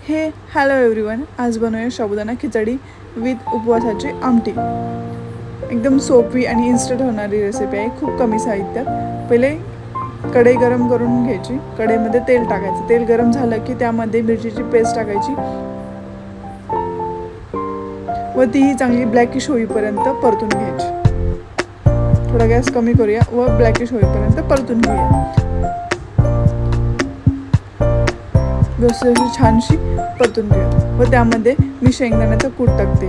Hello everyone. आज बनवूया साबुदाणा खिचडी with उपवासाची आमटी. एकदम सोपी आणि इन्स्टंट होणारी रेसिपी आहे. खूप कमी साहित्यात. पहिले कढई गरम करून घ्यायची. कढईमध्ये तेल टाकायचं. तेल गरम झालं की त्यामध्ये मिरचीची पेस्ट टाकायची व तीही चांगली ब्लॅकिश होईपर्यंत परतून घ्यायची. थोडा गॅस कमी करूया व ब्लॅकिश होईपर्यंत परतून घेऊया. व्यवस्थित छानशी परतून घेऊया व त्यामध्ये मी शेंगदाण्याचा कूट टाकते.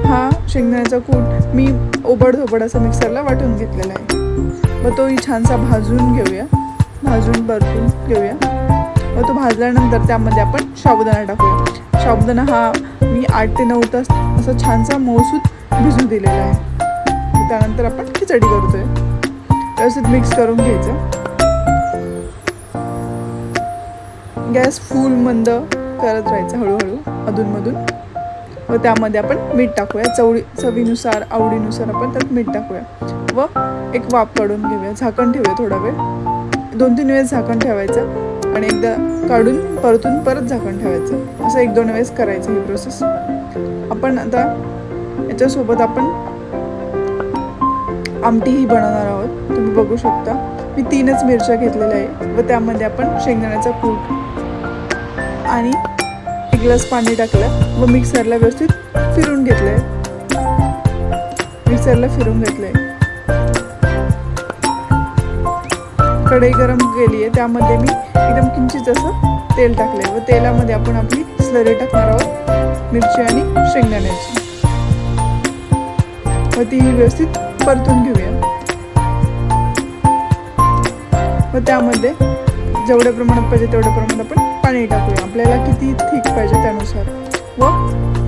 हा शेंगदाण्याचा कूट मी ओबडधोबड असं मिक्सरला वाटून घेतलेला आहे व तोही छानसा भाजून घेऊया. भाजून परतून घेऊया व तो भाजल्यानंतर त्यामध्ये आपण साबुदाणा टाकूया. साबुदाणा हा मी 8 ते 9 तास असा छानसा मऊसूत भिजू दिलेला आहे. त्यानंतर आपण खिचडी करतोय. व्यवस्थित मिक्स करून घ्यायचं. गॅस फुल मंद करत राहायचं हळूहळू अधूनमधून व त्यामध्ये आपण मीठ टाकूया. चवीनुसार आवडीनुसार आपण त्यात मीठ टाकूया व एक वाफ काढून घेऊया. झाकण ठेवूया थोडा वेळ. 2-3 वेळेस झाकण ठेवायचं आणि एकदा काढून परतून परत झाकण ठेवायचं. असं 1-2 वेळेस करायचं ही प्रोसेस. आपण आता याच्यासोबत आपण आमटीही बनवणार आहोत. तुम्ही बघू शकता मी 3च मिरच्या घेतलेल्या आहे व त्यामध्ये आपण शेंगदाण्याचा कूट आणि 1 ग्लास पाणी टाकलं व मिक्सरला व्यवस्थित फिरून घेतलंय. कढई गरम केली आहे. त्यामध्ये मी एकदम किंचित असं तेल टाकलंय व तेलामध्ये आपण आपली स्लरी टाकणार आहोत, मिरची आणि शेंगदाण्याची, व ती व्यवस्थित परतून घेऊया. व त्यामध्ये जेवढ्या प्रमाणात पाहिजे तेवढ्या प्रमाणात आपण पाणी टाकूया. आपल्याला किती थिक पाहिजे त्यानुसार व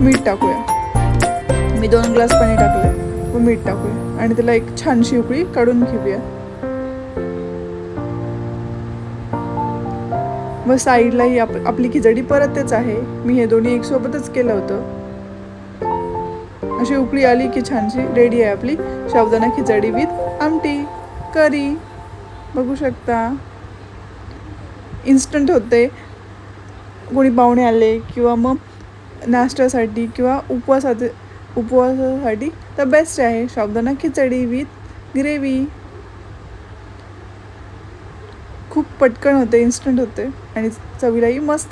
मीठ टाकूया. मी 2 ग्लास पाणी टाकलं व मीठ टाकूया आणि त्याला एक छानशी उकळी काढून घेऊया. व साईडलाही आपली खिचडी परतच आहे. मी हे दोन्ही एकसोबतच केलं होतं. अशी उकळी आली की छानशी रेडी आहे आपली साबुदाणा खिचडी विथ आमटी करी. बघू शकता इन्स्टंट होते. कोणी पाहुणे आले किंवा मग नाश्त्यासाठी किंवा उपवासासाठी तर बेस्ट आहे साबुदाणा खिचडी विथ ग्रेव्ही. खूप पटकन होते, इन्स्टंट होते आणि चवीलाही मस्त.